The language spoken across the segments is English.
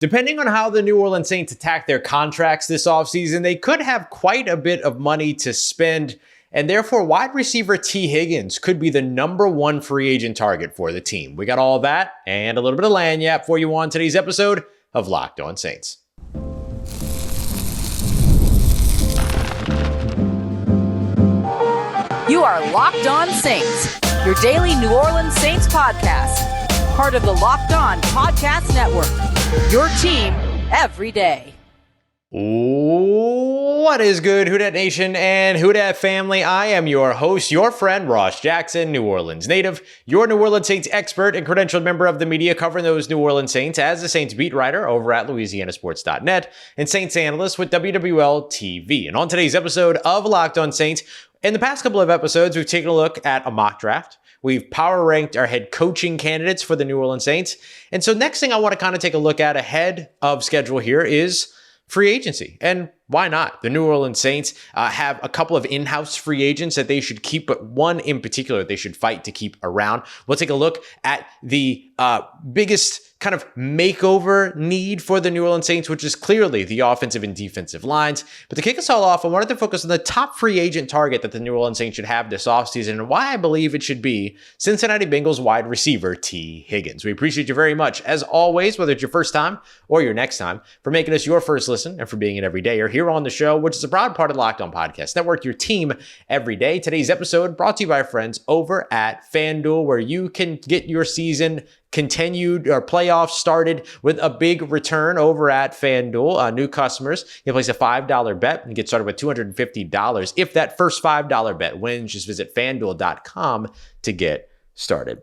Depending on how the New Orleans Saints attack their contracts this offseason, they could have quite a bit of money to spend, and therefore wide receiver T. Higgins could be the number one free agent target for the team. We got all of that and a little bit of lagniappe for you on today's episode of Locked On Saints. You are Locked On Saints, your daily New Orleans Saints podcast, part of the Locked On Podcast Network, your team every day. What is good, Who Dat Nation and Who Dat family? I am your host, your friend, Ross Jackson, New Orleans native, your New Orleans Saints expert and credentialed member of the media covering those New Orleans Saints as the Saints beat writer over at LouisianaSports.net and Saints analyst with WWL TV. And on today's episode of Locked On Saints, in the past couple of episodes, we've taken a look at a mock draft. We've power ranked our head coaching candidates for the New Orleans Saints. And so next thing I want to kind of take a look at ahead of schedule here is free agency. And why not? The New Orleans Saints have a couple of in-house free agents that they should keep, but one in particular they should fight to keep around. We'll take a look at the biggest kind of makeover need for the New Orleans Saints, which is clearly the offensive and defensive lines. But to kick us all off, I wanted to focus on the top free agent target that the New Orleans Saints should have this offseason and why I believe it should be Cincinnati Bengals wide receiver T. Higgins. We appreciate you very much, as always, whether it's your first time or your next time, for making us your first listen and for being an everydayer here on the show, which is a proud part of the Locked On Podcast Network, your team every day. Today's episode brought to you by our friends over at FanDuel, where you can get your season continued or playoffs started with a big return over at FanDuel. New customers can place a $5 bet and get started with $250. If that first $5 bet wins, just visit FanDuel.com to get started.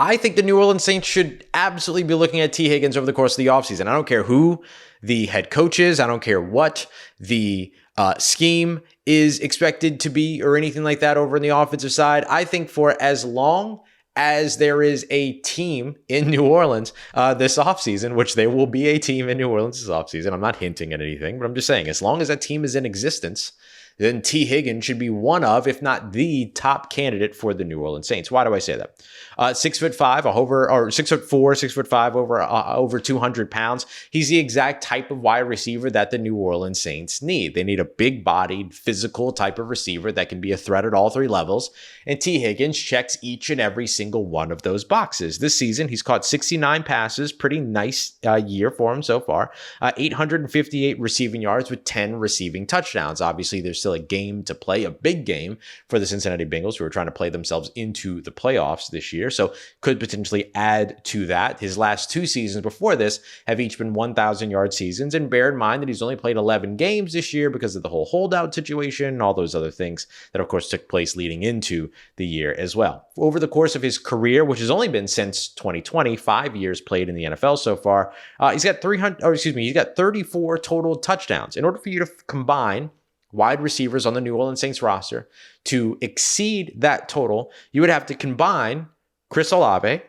I think the New Orleans Saints should absolutely be looking at T. Higgins over the course of the offseason. I don't care who the head coach is. I don't care what the scheme is expected to be or anything like that over in the offensive side. I think for as long as there is a team in New Orleans this offseason, which there will be a team in New Orleans this offseason. I'm not hinting at anything, but I'm just saying, as long as that team is in existence, then T. Higgins should be one of, if not the top candidate for the New Orleans Saints. Why do I say that? 6'5", or 6'4", 6'5", over 200 pounds. He's the exact type of wide receiver that the New Orleans Saints need. They need a big-bodied, physical type of receiver that can be a threat at all three levels. And T. Higgins checks each and every single one of those boxes. This season, he's caught 69 passes. Pretty nice year for him so far. 858 receiving yards with 10 receiving touchdowns. Obviously, there's still a game to play, a big game for the Cincinnati Bengals, who are trying to play themselves into the playoffs this year. So could potentially add to that. His last two seasons before this have each been 1,000-yard seasons. And bear in mind that he's only played 11 games this year because of the whole holdout situation and all those other things that, of course, took place leading into the year as well. Over the course of his career, which has only been since 2020, 5 years played in the NFL so far, he's got 34 total touchdowns. In order for you to combine wide receivers on the New Orleans Saints roster to exceed that total, you would have to combine Chris Olave,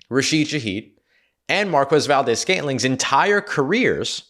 Rashid, Shaheed, and Marquez Valdes-Scantling's entire careers,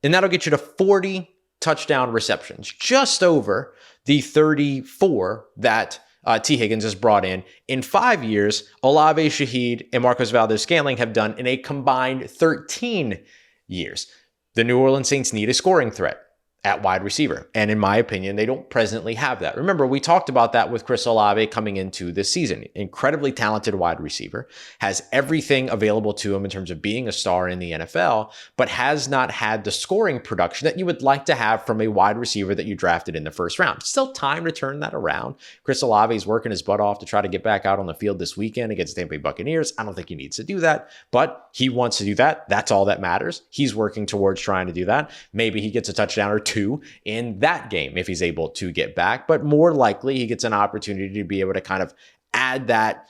and that'll get you to 40 touchdown receptions, just over the 34 that T. Higgins has brought in 5 years. Olave, Shaheed, and Marquez Valdes-Scantling have done in a combined 13 years. The New Orleans Saints need a scoring threat at wide receiver. And in my opinion, they don't presently have that. Remember, we talked about that with Chris Olave coming into this season. Incredibly talented wide receiver, has everything available to him in terms of being a star in the NFL, but has not had the scoring production that you would like to have from a wide receiver that you drafted in the first round. Still time to turn that around. Chris Olave is working his butt off to try to get back out on the field this weekend against the Tampa Bay Buccaneers. I don't think he needs to do that, but he wants to do that. That's all that matters. He's working towards trying to do that. Maybe he gets a touchdown or two in that game if he's able to get back, but more likely he gets an opportunity to be able to kind of add that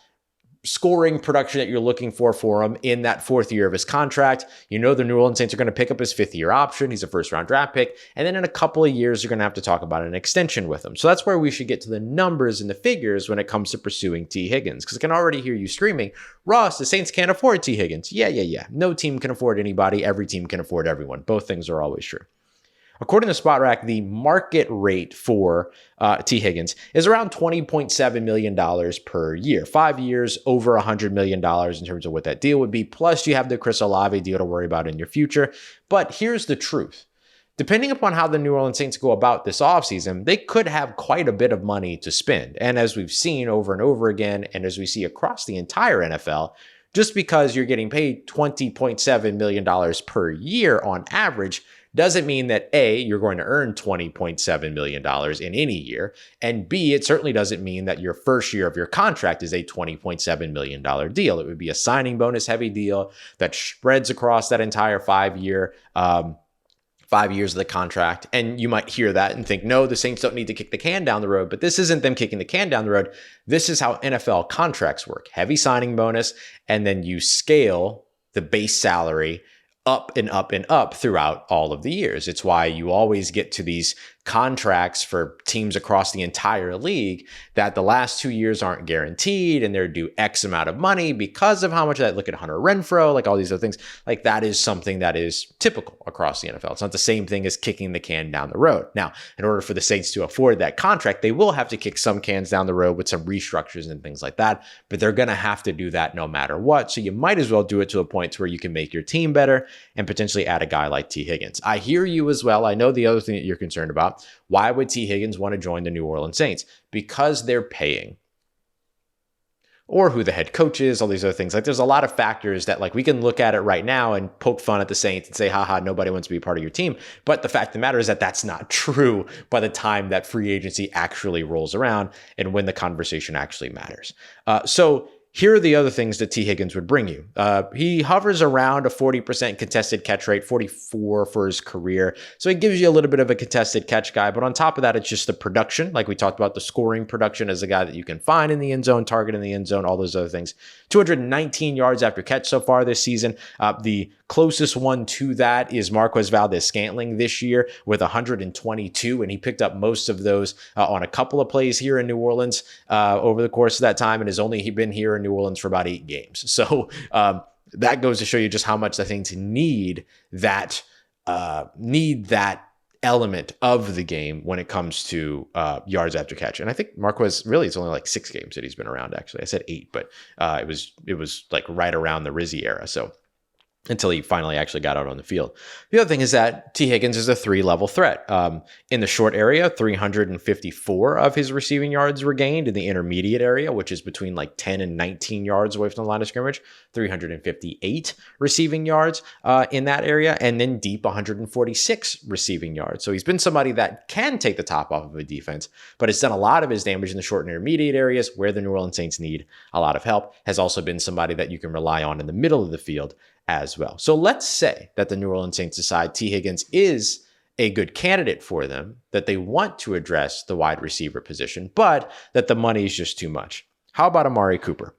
scoring production that you're looking for him in that fourth year of his contract. You know the New Orleans Saints are going to pick up his fifth-year option. He's a first-round draft pick. And then in a couple of years, you're going to have to talk about an extension with him. So that's where we should get to the numbers and the figures when it comes to pursuing T. Higgins. Because I can already hear you screaming, Ross, the Saints can't afford T. Higgins. Yeah. No team can afford anybody. Every team can afford everyone. Both things are always true. According to SpotRack, the market rate for T. Higgins is around $20.7 million per year. 5 years, over $100 million in terms of what that deal would be. Plus, you have the Chris Olave deal to worry about in your future. But here's the truth. Depending upon how the New Orleans Saints go about this offseason, they could have quite a bit of money to spend. And as we've seen over and over again, and as we see across the entire NFL, just because you're getting paid $20.7 million per year on average doesn't mean that A, you're going to earn $20.7 million in any year, and B, it certainly doesn't mean that your first year of your contract is a $20.7 million deal. It would be a signing bonus heavy deal that spreads across that entire 5 years of the contract. And you might hear that and think, no, the Saints don't need to kick the can down the road. But this isn't them kicking the can down the road. This is how NFL contracts work. Heavy signing bonus, and then you scale the base salary up and up and up throughout all of the years. It's why you always get to these contracts for teams across the entire league that the last 2 years aren't guaranteed and they're due X amount of money because of how much of that. Look at Hunter Renfrow, like all these other things. Like that is something that is typical across the NFL. It's not the same thing as kicking the can down the road. Now, in order for the Saints to afford that contract, they will have to kick some cans down the road with some restructures and things like that, but they're going to have to do that no matter what. So you might as well do it to a point where you can make your team better and potentially add a guy like T. Higgins. I hear you as well. I know the other thing that you're concerned about. Why would T. Higgins want to join the New Orleans Saints? Because they're paying. Or who the head coach is, all these other things. Like there's a lot of factors that like we can look at it right now and poke fun at the Saints and say, haha, nobody wants to be a part of your team. But the fact of the matter is that that's not true by the time that free agency actually rolls around and when the conversation actually matters. So here are the other things that T. Higgins would bring you. He hovers around a 40% contested catch rate, 44 for his career. So he gives you a little bit of a contested catch guy. But on top of that, it's just the production. Like we talked about, the scoring production as a guy that you can find in the end zone, target in the end zone, all those other things. 219 yards after catch so far this season. The closest one to that is Marquez Valdes-Scantling this year with 122. And he picked up most of those on a couple of plays here in New Orleans over the course of that time. And has only been here in New Orleans for about 8 games. So that goes to show you just how much the Saints need that element of the game when it comes to yards after catch. And I think Marquez, really, it's only like 6 games that he's been around, actually. I said 8, but it was like right around the Rizzi era. So until he finally actually got out on the field. The other thing is that T. Higgins is a 3-level threat. In the short area, 354 of his receiving yards were gained. In the intermediate area, which is between like 10 and 19 yards away from the line of scrimmage, 358 receiving yards in that area. And then deep, 146 receiving yards. So he's been somebody that can take the top off of a defense, but has done a lot of his damage in the short and intermediate areas where the New Orleans Saints need a lot of help. Has also been somebody that you can rely on in the middle of the field as well. So let's say that the New Orleans Saints decide T. Higgins is a good candidate for them, that they want to address the wide receiver position, but that the money is just too much. How about Amari Cooper?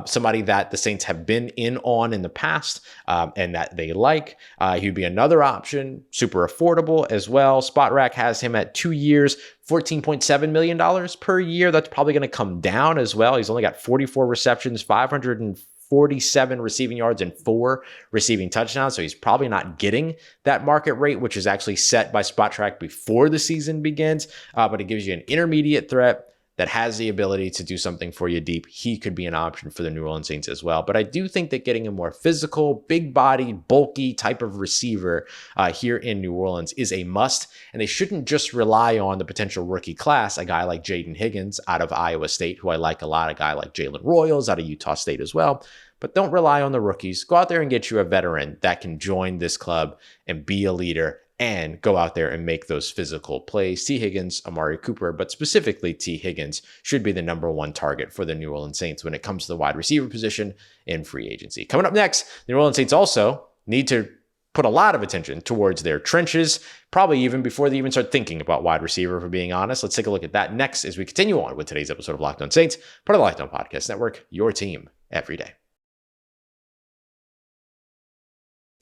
Somebody that the Saints have been in on in the past and that they like. He'd be another option, super affordable as well. SpotRack has him at 2 years, $14.7 million per year. That's probably going to come down as well. He's only got 44 receptions, 547 receiving yards and 4 receiving touchdowns. So he's probably not getting that market rate, which is actually set by SpotTrack before the season begins. But it gives you an intermediate threat that has the ability to do something for you deep. He could be an option for the New Orleans Saints as well. But I do think that getting a more physical, big-bodied, bulky type of receiver here in New Orleans is a must. And they shouldn't just rely on the potential rookie class, a guy like Jaden Higgins out of Iowa State, who I like a lot, a guy like Jalen Royals out of Utah State as well. But don't rely on the rookies. Go out there and get you a veteran that can join this club and be a leader and go out there and make those physical plays. T. Higgins, Amari Cooper, but specifically T. Higgins should be the number one target for the New Orleans Saints when it comes to the wide receiver position in free agency. Coming up next, the New Orleans Saints also need to put a lot of attention towards their trenches, probably even before they even start thinking about wide receiver, if we're being honest. Let's take a look at that next as we continue on with today's episode of Locked On Saints, part of the Locked On Podcast Network, your team every day.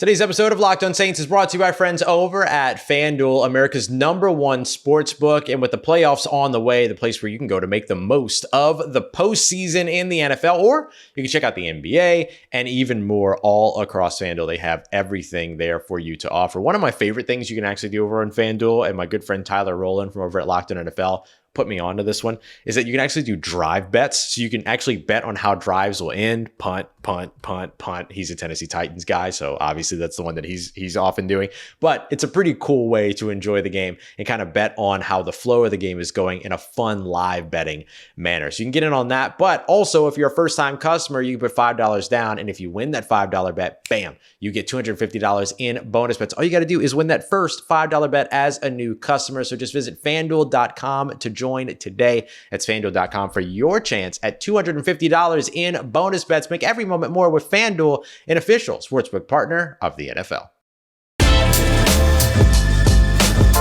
Today's episode of Locked On Saints is brought to you by friends over at FanDuel, America's #1 sports book. And with the playoffs on the way, the place where you can go to make the most of the postseason in the NFL, or you can check out the NBA and even more all across FanDuel. They have everything there for you to offer. One of my favorite things you can actually do over on FanDuel, and my good friend Tyler Rowland from over at Locked On NFL put me onto this one, is that you can actually do drive bets. So you can actually bet on how drives will end. Punt, punt, punt, punt. He's a Tennessee Titans guy, so obviously that's the one that he's often doing. But it's a pretty cool way to enjoy the game and kind of bet on how the flow of the game is going in a fun live betting manner. So you can get in on that. But also, if you're a first-time customer, you can put $5 down, and if you win that $5 bet, bam, you get $250 in bonus bets. All you got to do is win that first $5 bet as a new customer. So just visit FanDuel.com to join today. That's FanDuel.com for your chance at $250 in bonus bets. Make every moment more with FanDuel, an official sportsbook partner of the NFL.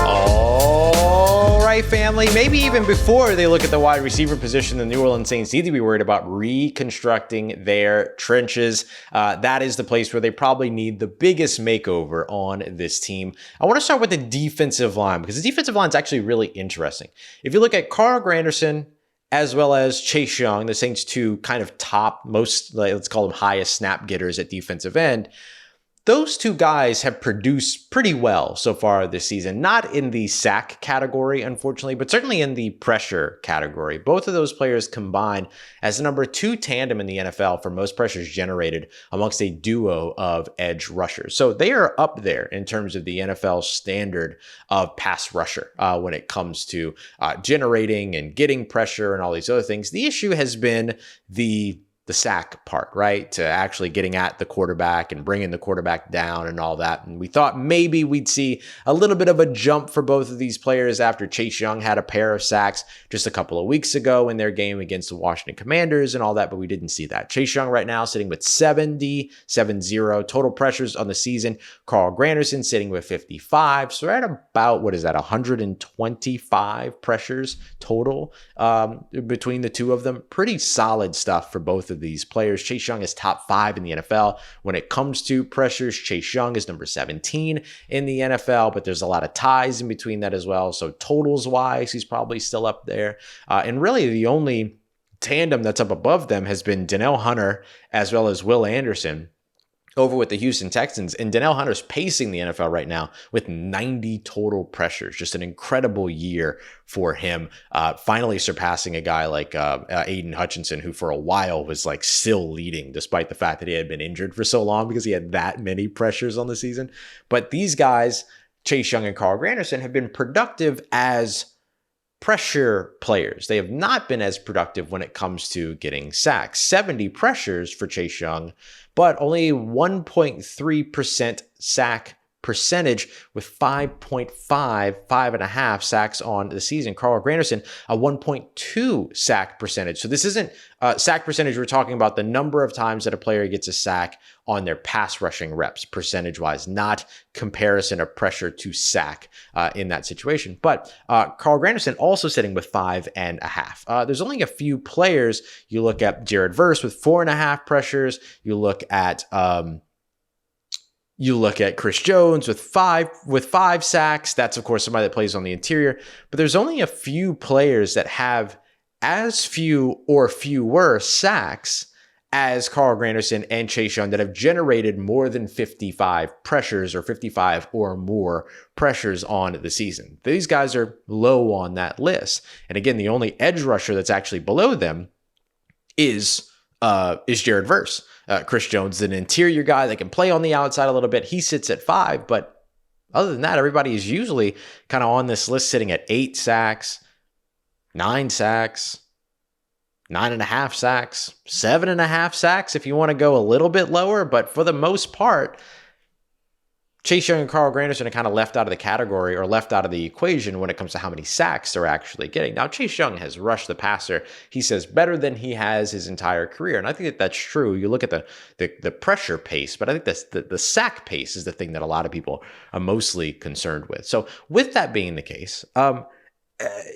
All right, family. Maybe even before they look at the wide receiver position, the New Orleans Saints need to be worried about reconstructing their trenches. That is the place where they probably need the biggest makeover on this team. I want to start with the defensive line because the defensive line is actually really interesting. If you look at Carl Granderson as well as Chase Young, the Saints' two kind of top, most, let's call them highest snap getters at defensive end, those two guys have produced pretty well so far this season. Not in the sack category, unfortunately, but certainly in the pressure category. Both of those players combined as the number 2 tandem in the NFL for most pressures generated amongst a duo of edge rushers. So they are up there in terms of the NFL standard of pass rusher when it comes to generating and getting pressure and all these other things. The issue has been the sack part, right? To actually getting at the quarterback and bringing the quarterback down and all that. And we thought maybe we'd see a little bit of a jump for both of these players after Chase Young had a pair of sacks just a couple of weeks ago in their game against the Washington Commanders and all that, but we didn't see that. Chase Young right now sitting with 70 total pressures on the season. Carl Granderson sitting with 55. So we're at about, 125 pressures total between the two of them. Pretty solid stuff for both of these players. Chase Young is top 5 in the NFL. When it comes to pressures, Chase Young is number 17 in the NFL, but there's a lot of ties in between that as well. So totals wise, he's probably still up there. And really the only tandem that's up above them has been Danielle Hunter as well as Will Anderson over with the Houston Texans. And Danielle Hunter's pacing the NFL right now with 90 total pressures. Just an incredible year for him. Finally surpassing a guy like Aiden Hutchinson, who for a while was like still leading despite the fact that he had been injured for so long because he had that many pressures on the season. But these guys, Chase Young and Carl Granderson, have been productive as pressure players. They have not been as productive when it comes to getting sacks. 70 pressures for Chase Young, but only 1.3% sack percentage with 5.5 sacks on the season. Carl Granderson, a 1.2 sack percentage. So this isn't sack percentage. We're talking about the number of times that a player gets a sack on their pass rushing reps, percentage-wise, not comparison of pressure to sack in that situation. But Carl Granderson also sitting with 5.5. There's only a few players. You look at Jared Verse with 4.5 pressures. You look at Chris Jones with five sacks. That's, of course, somebody that plays on the interior. But there's only a few players that have as few or fewer sacks as Carl Granderson and Chase Young that have generated more than 55 pressures or 55 or more pressures on the season. These guys are low on that list. And again, the only edge rusher that's actually below them is Jared Verse. Chris Jones is an interior guy that can play on the outside a little bit. He sits at 5, but other than that, everybody is usually kind of on this list sitting at 8 sacks, 9 sacks, 9.5 sacks, 7.5 sacks if you want to go a little bit lower. But for the most part, Chase Young and Carl Granderson are kind of left out of the category or left out of the equation when it comes to how many sacks they're actually getting. Now, Chase Young has rushed the passer, he says, better than he has his entire career. And I think that that's true. You look at the pressure pace, but I think that's the sack pace is the thing that a lot of people are mostly concerned with. So with that being the case,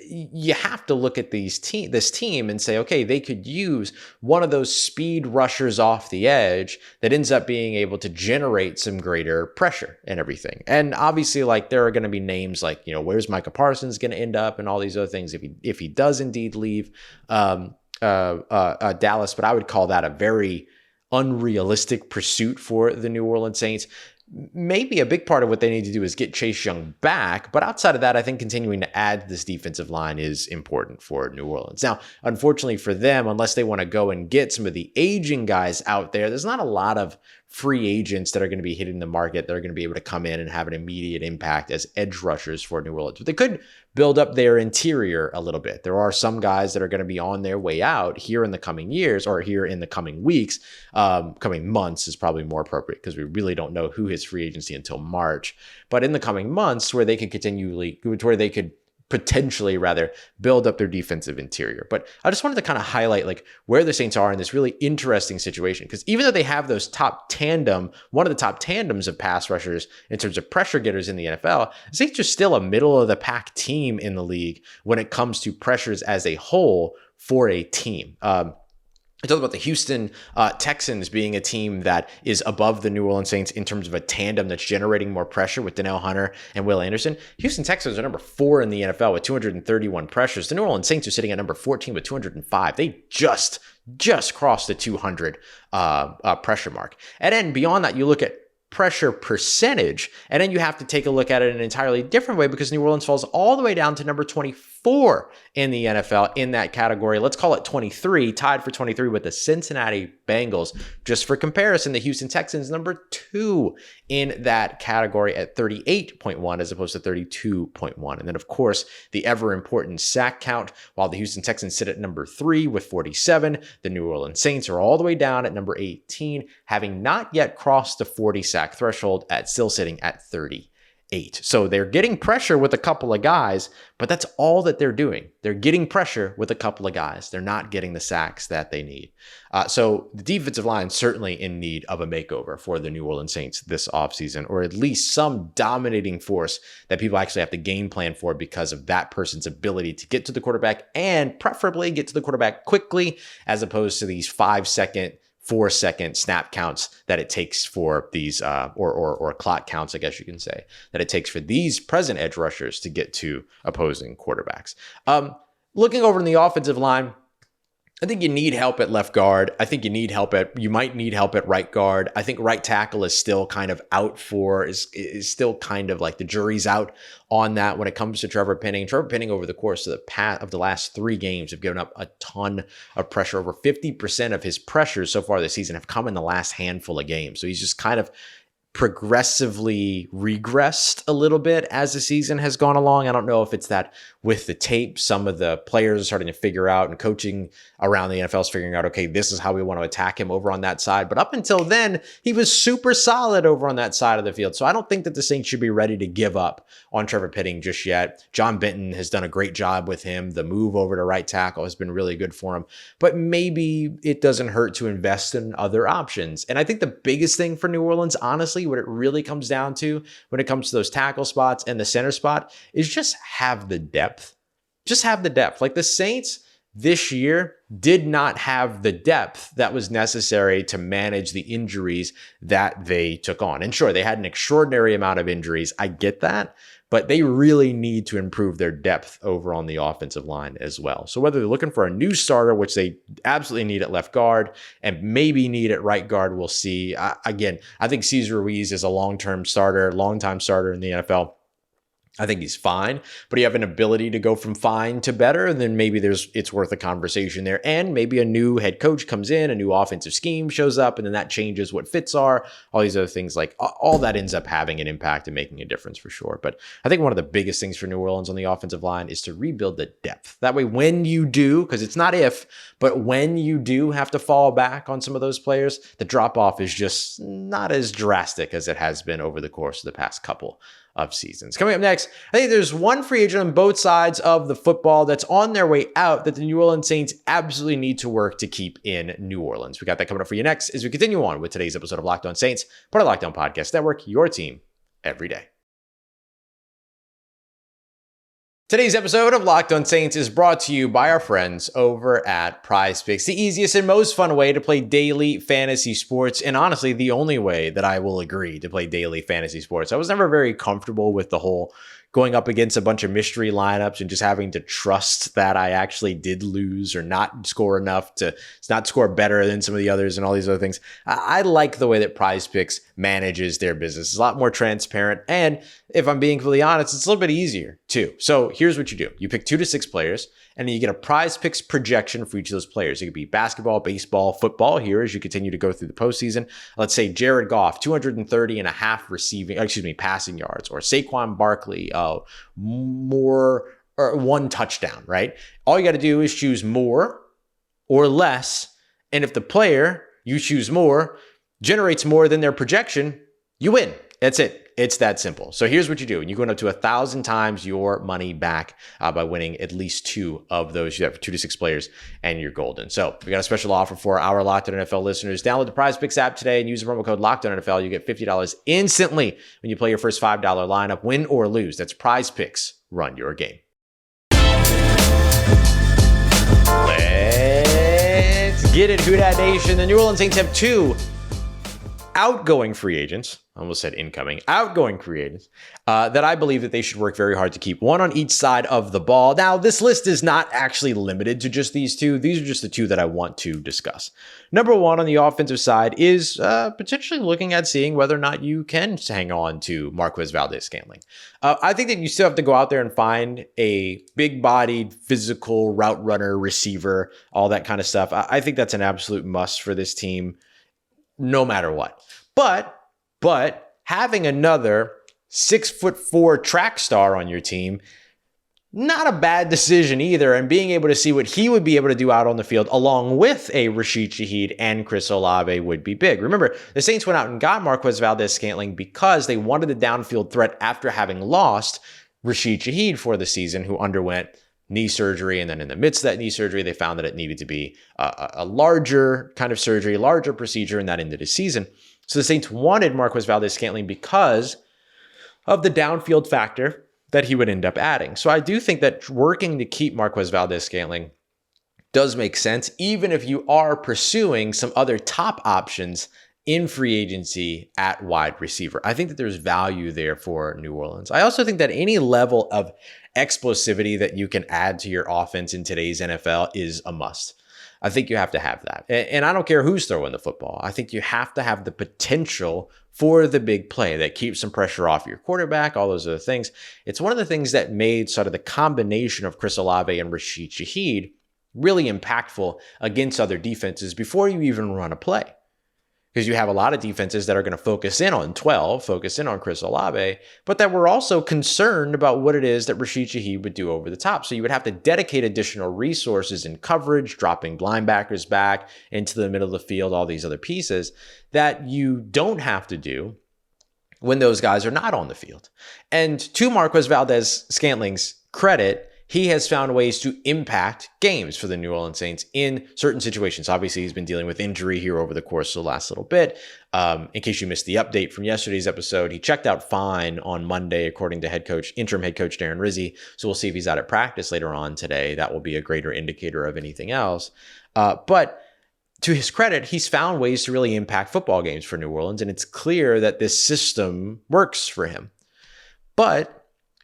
you have to look at this team and say, okay, they could use one of those speed rushers off the edge that ends up being able to generate some greater pressure and everything. And obviously, like, there are going to be names like, where's Micah Parsons going to end up and all these other things if he does indeed leave Dallas. But I would call that a very unrealistic pursuit for the New Orleans Saints. Maybe a big part of what they need to do is get Chase Young back. But outside of that, I think continuing to add to this defensive line is important for New Orleans. Now, unfortunately for them, unless they want to go and get some of the aging guys out there's not a lot of free agents that are going to be hitting the market that are going to be able to come in and have an immediate impact as edge rushers for New Orleans. But they could build up their interior a little bit. There are some guys that are going to be on their way out here in the coming years, or here in the coming weeks. Coming months is probably more appropriate because we really don't know who hits free agency until March. But in the coming months, where they could potentially build up their defensive interior. But I just wanted to kind of highlight like where the Saints are in this really interesting situation, because even though they have those one of the top tandems of pass rushers in terms of pressure getters in the NFL, the Saints are still a middle of the pack team in the league when it comes to pressures as a whole for a team. I talked about the Houston Texans being a team that is above the New Orleans Saints in terms of a tandem that's generating more pressure with Danielle Hunter and Will Anderson. Houston Texans are number 4 in the NFL with 231 pressures. The New Orleans Saints are sitting at number 14 with 205. They just crossed the 200 pressure mark. And then beyond that, you look at pressure percentage, and then you have to take a look at it in an entirely different way, because New Orleans falls all the way down to number 24 in the NFL in that category. Let's call it 23, tied for 23 with the Cincinnati Bengals. Just for comparison, the Houston Texans number 2 in that category at 38.1 as opposed to 32.1. And then, of course, the ever important sack count. While the Houston Texans sit at number 3 with 47, the New Orleans Saints are all the way down at number 18, having not yet crossed the 40 sack threshold, still sitting at 38. So they're getting pressure with a couple of guys, but that's all that they're doing. They're getting pressure with a couple of guys. They're not getting the sacks that they need. So the defensive line is certainly in need of a makeover for the New Orleans Saints this offseason, or at least some dominating force that people actually have to game plan for because of that person's ability to get to the quarterback, and preferably get to the quarterback quickly, as opposed to these 5-second, 4-second snap counts that it takes for these, or clock counts, I guess you can say, that it takes for these present edge rushers to get to opposing quarterbacks. Looking over in the offensive line, I think you need help at left guard. I think you might need help at right guard. I think right tackle is still kind of is still kind of like the jury's out on that when it comes to Trevor Penning. Trevor Penning over the course of the last 3 games have given up a ton of pressure. Over 50% of his pressures so far this season have come in the last handful of games. So he's just kind of progressively regressed a little bit as the season has gone along. I don't know if it's that with the tape, some of the players are starting to figure out, and coaching around the NFL is figuring out, okay, this is how we want to attack him over on that side. But up until then, he was super solid over on that side of the field. So I don't think that the Saints should be ready to give up on Trevor Penning just yet. John Benton has done a great job with him. The move over to right tackle has been really good for him. But maybe it doesn't hurt to invest in other options. And I think the biggest thing for New Orleans, honestly, what it really comes down to when it comes to those tackle spots and the center spot is just have the depth. Just have the depth. Like the Saints this year did not have the depth that was necessary to manage the injuries that they took on. And sure, they had an extraordinary amount of injuries. I get that. But they really need to improve their depth over on the offensive line as well. So whether they're looking for a new starter, which they absolutely need at left guard and maybe need at right guard, we'll see. Again, I think Cesar Ruiz is a long-time starter in the NFL. I think he's fine, but you have an ability to go from fine to better, and then maybe it's worth a conversation there. And maybe a new head coach comes in, a new offensive scheme shows up, and then that changes what fits are. All these other things, like all that ends up having an impact and making a difference for sure. But I think one of the biggest things for New Orleans on the offensive line is to rebuild the depth. That way, when you do, because it's not if, but when you do have to fall back on some of those players, the drop-off is just not as drastic as it has been over the course of the past couple of seasons. Coming up next, I think there's one free agent on both sides of the football that's on their way out that the New Orleans Saints absolutely need to work to keep in New Orleans. We got that coming up for you next as we continue on with today's episode of Locked On Saints, part of Locked On Podcast Network, your team every day. Today's episode of Locked On Saints is brought to you by our friends over at PrizePicks, the easiest and most fun way to play daily fantasy sports, and honestly, the only way that I will agree to play daily fantasy sports. I was never very comfortable with the whole going up against a bunch of mystery lineups and just having to trust that I actually did lose or not score enough to not score better than some of the others and all these other things. I like the way that PrizePicks manages their business. It's a lot more transparent, and if I'm being completely honest, it's a little bit easier too. So here's what you do. You pick 2 to 6 players, and then you get a PrizePicks projection for each of those players. It could be basketball, baseball, football here as you continue to go through the postseason. Let's say Jared Goff, 230 and a half passing yards, or Saquon Barkley, more or 1 touchdown, right? All you got to do is choose more or less. And if the player you choose more generates more than their projection, you win. That's it. It's that simple. So here's what you do. You go up to 1,000 times your money back by winning at least 2 of those. You have 2 to 6 players and you're golden. So we got a special offer for our Locked On NFL listeners. Download the PrizePicks app today and use the promo code Locked On NFL. You get $50 instantly when you play your first $5 lineup, win or lose. That's PrizePicks. Run your game. Let's get it, Who Dat Nation. The New Orleans Saints have 2 outgoing free agents. I almost said incoming. Outgoing free agents that I believe that they should work very hard to keep. 1 on each side of the ball. Now, this list is not actually limited to just these 2. These are just the 2 that I want to discuss. Number 1 on the offensive side is potentially looking at seeing whether or not you can hang on to Marquez Valdes-Scantling. I think that you still have to go out there and find a big-bodied, physical route runner, receiver, all that kind of stuff. I think that's an absolute must for this team, no matter what. But having another 6'4" track star on your team, not a bad decision either. And being able to see what he would be able to do out on the field along with a Rashid, Shaheed, and Chris Olave would be big. Remember, the Saints went out and got Marquez Valdes-Scantling because they wanted a downfield threat after having lost Rashid Shaheed for the season, who underwent knee surgery. And then in the midst of that knee surgery, they found that it needed to be a larger kind of surgery, larger procedure, and that ended his season. So the Saints wanted Marquez Valdes-Scantling because of the downfield factor that he would end up adding. So I do think that working to keep Marquez Valdes-Scantling does make sense, even if you are pursuing some other top options in free agency at wide receiver. I think that there's value there for New Orleans. I also think that any level of explosivity that you can add to your offense in today's NFL is a must. I think you have to have that. And I don't care who's throwing the football. I think you have to have the potential for the big play that keeps some pressure off your quarterback, all those other things. It's one of the things that made sort of the combination of Chris Olave and Rashid Shaheed really impactful against other defenses before you even run a play. Because you have a lot of defenses that are going to focus in on 12, focus in on Chris Olave, but that were also concerned about what it is that Rashid Shaheed would do over the top. So you would have to dedicate additional resources in coverage, dropping linebackers back into the middle of the field, all these other pieces that you don't have to do when those guys are not on the field. And to Marquez Valdes-Scantling's credit, he has found ways to impact games for the New Orleans Saints in certain situations. Obviously, he's been dealing with injury here over the course of the last little bit. In case you missed the update from yesterday's episode, he checked out fine on Monday, according to interim head coach Darren Rizzi. So we'll see if he's out at practice later on today. That will be a greater indicator of anything else. But to his credit, he's found ways to really impact football games for New Orleans, and it's clear that this system works for him. But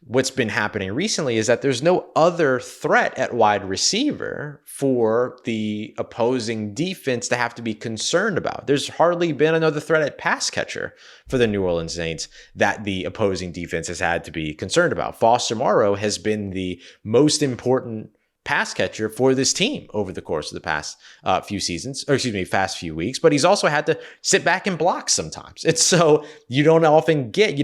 what's been happening recently is that there's no other threat at wide receiver for the opposing defense to have to be concerned about. There's hardly been another threat at pass catcher for the New Orleans Saints that the opposing defense has had to be concerned about. Foster Moreau has been the most important pass catcher for this team over the course of the past past few weeks, but he's also had to sit back and block sometimes. And so you don't get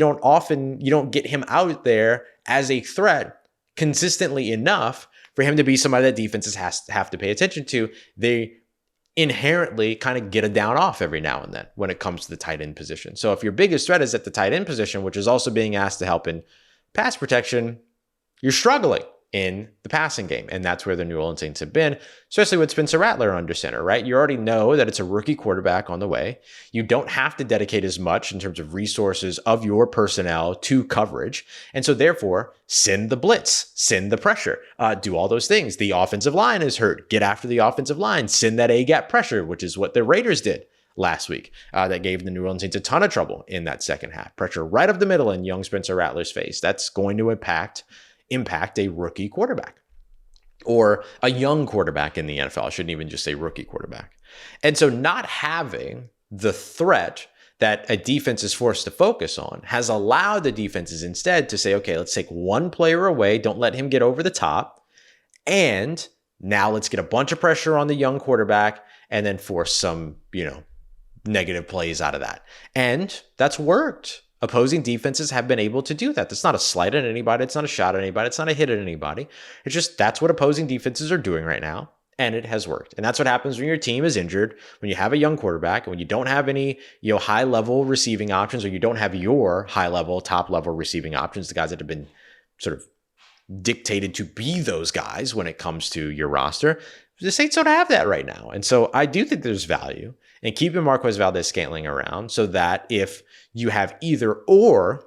him out there as a threat consistently enough for him to be somebody that defenses have to pay attention to. They inherently kind of get a down off every now and then when it comes to the tight end position. So if your biggest threat is at the tight end position, which is also being asked to help in pass protection, you're struggling. in the passing game. And that's where the New Orleans Saints have been, especially with Spencer Rattler under center, right? You already know that it's a rookie quarterback on the way. You don't have to dedicate as much in terms of resources of your personnel to coverage. And so therefore, send the blitz, send the pressure, do all those things. The offensive line is hurt. Get after the offensive line, send that A-gap pressure, which is what the Raiders did last week. That gave the New Orleans Saints a ton of trouble in that second half. Pressure right up the middle in young Spencer Rattler's face. That's going to impact a rookie quarterback or a young quarterback in the NFL. I shouldn't even just say rookie quarterback. And so not having the threat that a defense is forced to focus on has allowed the defenses instead to say, okay, let's take one player away. Don't let him get over the top. And now let's get a bunch of pressure on the young quarterback and then force some, negative plays out of that. And that's worked. Opposing defenses have been able to do that. That's not a slight at anybody. It's not a shot at anybody. It's not a hit at anybody. It's just that's what opposing defenses are doing right now. And it has worked. And that's what happens when your team is injured, when you have a young quarterback, and when you don't have any high-level receiving options, or you don't have your high-level, top-level receiving options, the guys that have been sort of dictated to be those guys when it comes to your roster. The Saints don't have that right now. And so I do think there's value in keeping Marquez Valdes-Scantling around so that if you have either or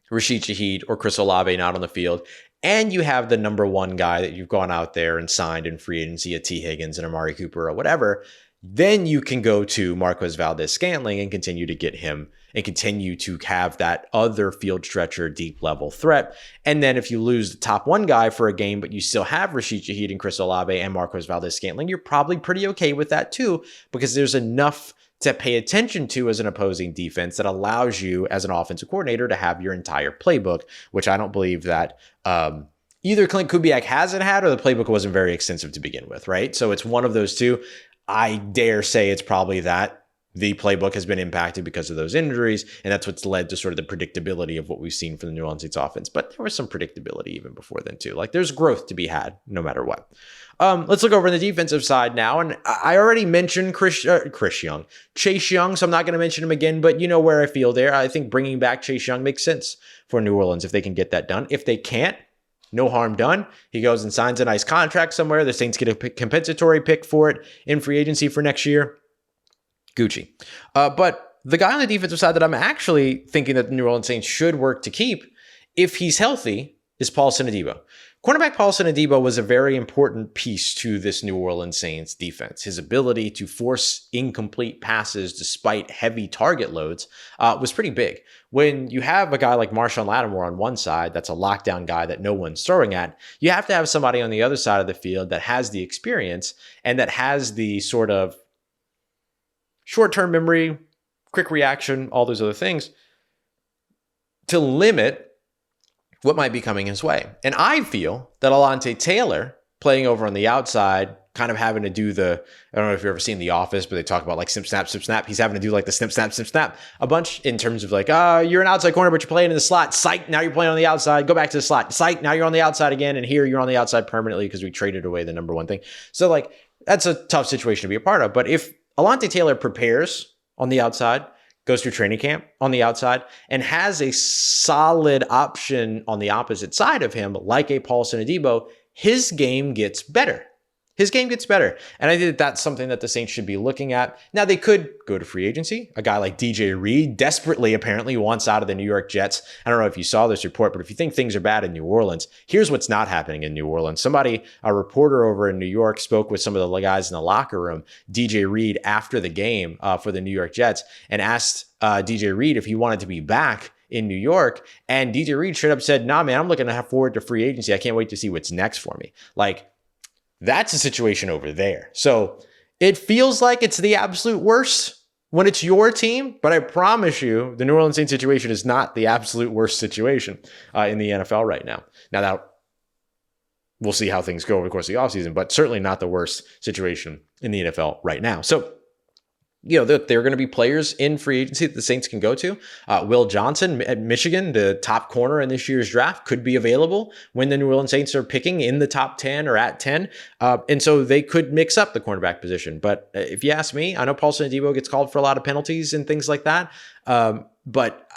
Rashid, Shaheed, or Chris Olave not on the field, and you have the number one guy that you've gone out there and signed in free agency, a T. Higgins and Amari Cooper or whatever, then you can go to Marquez Valdes-Scantling and continue to get him and continue to have that other field stretcher, deep level threat. And then if you lose the top one guy for a game, but you still have Rashid Shaheed and Chris Olave and Marquez Valdes-Scantling, you're probably pretty okay with that too, because there's enough to pay attention to as an opposing defense that allows you as an offensive coordinator to have your entire playbook, which I don't believe that either Clint Kubiak hasn't had or the playbook wasn't very extensive to begin with, right? So it's one of those two. I dare say it's probably that the playbook has been impacted because of those injuries, and that's what's led to sort of the predictability of what we've seen from the New Orleans Saints offense. But there was some predictability even before then too. Like there's growth to be had no matter what. Let's look over on the defensive side now. And I already mentioned Chase Young, so I'm not going to mention him again, but you know where I feel there. I think bringing back Chase Young makes sense for New Orleans if they can get that done. If they can't, no harm done. He goes and signs a nice contract somewhere. The Saints get a compensatory pick for it in free agency for next year. Gucci. But the guy on the defensive side that I'm actually thinking that the New Orleans Saints should work to keep, if he's healthy, is Paulson Adebo. Cornerback Paulson Adebo was a very important piece to this New Orleans Saints defense. His ability to force incomplete passes despite heavy target loads was pretty big. When you have a guy like Marshawn Lattimore on one side, that's a lockdown guy that no one's throwing at, you have to have somebody on the other side of the field that has the experience and that has the sort of short-term memory, quick reaction, all those other things to limit what might be coming his way. And I feel that Alontae Taylor playing over on the outside, kind of having to do I don't know if you've ever seen The Office, but they talk about like snip, snap. He's having to do like the snip, snap a bunch in terms of like, you're an outside corner, but you're playing in the slot. Psych, now you're playing on the outside. Go back to the slot. Psych, now you're on the outside again. And here you're on the outside permanently because we traded away the number one thing. So like, that's a tough situation to be a part of. But if Alontae Taylor prepares on the outside, goes through training camp on the outside, and has a solid option on the opposite side of him, like a Paulson Adebo, his game gets better. His game gets better. And I think that's something that the Saints should be looking at. Now, they could go to free agency. A guy like DJ Reed desperately apparently wants out of the New York Jets. I don't know if you saw this report, but if you think things are bad in New Orleans, here's what's not happening in New Orleans. A reporter over in New York spoke with some of the guys in the locker room, DJ Reed, after the game for the New York Jets, and asked DJ Reed if he wanted to be back in New York. And DJ Reed straight up said, nah, man, I'm looking forward to free agency. I can't wait to see what's next for me. Like, that's a situation over there. So it feels like it's the absolute worst when it's your team, but I promise you the New Orleans Saints situation is not the absolute worst situation in the NFL right now. Now that we'll see how things go over the course of the offseason, but certainly not the worst situation in the NFL right now. So, there are going to be players in free agency that the Saints can go to. Will Johnson at Michigan, the top corner in this year's draft, could be available when the New Orleans Saints are picking in the top 10 or at 10. And so they could mix up the cornerback position. But if you ask me, I know Paulson Adebo gets called for a lot of penalties and things like that. But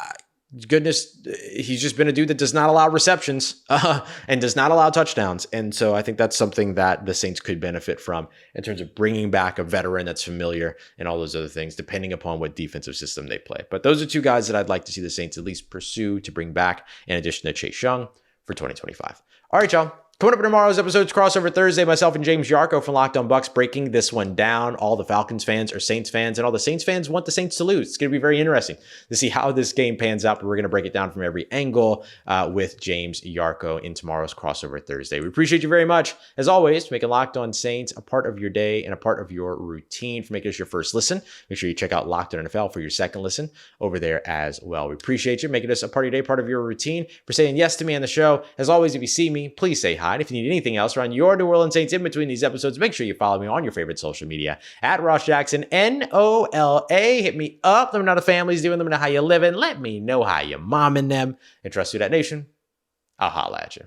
goodness, he's just been a dude that does not allow receptions and does not allow touchdowns. And so I think that's something that the Saints could benefit from in terms of bringing back a veteran that's familiar and all those other things, depending upon what defensive system they play. But those are two guys that I'd like to see the Saints at least pursue to bring back in addition to Chase Young for 2025. All right, y'all. Coming up in tomorrow's episode, it's Crossover Thursday. Myself and James Yarko from Locked On Bucks breaking this one down. All the Falcons fans are Saints fans, and all the Saints fans want the Saints to lose. It's going to be very interesting to see how this game pans out, but we're going to break it down from every angle with James Yarko in tomorrow's Crossover Thursday. We appreciate you very much, as always, for making Locked On Saints a part of your day and a part of your routine, for making us your first listen. Make sure you check out Locked On NFL for your second listen over there as well. We appreciate you making us a part of your day, part of your routine, for saying yes to me on the show. As always, if you see me, please say hi. And if you need anything else around your New Orleans Saints in between these episodes, make sure you follow me on your favorite social media at Ross Jackson, NOLA. Hit me up. Let me know how the family's doing. Let me know how you're living. Let me know how you're momming them. And trust Who Dat Nation, I'll holla at you.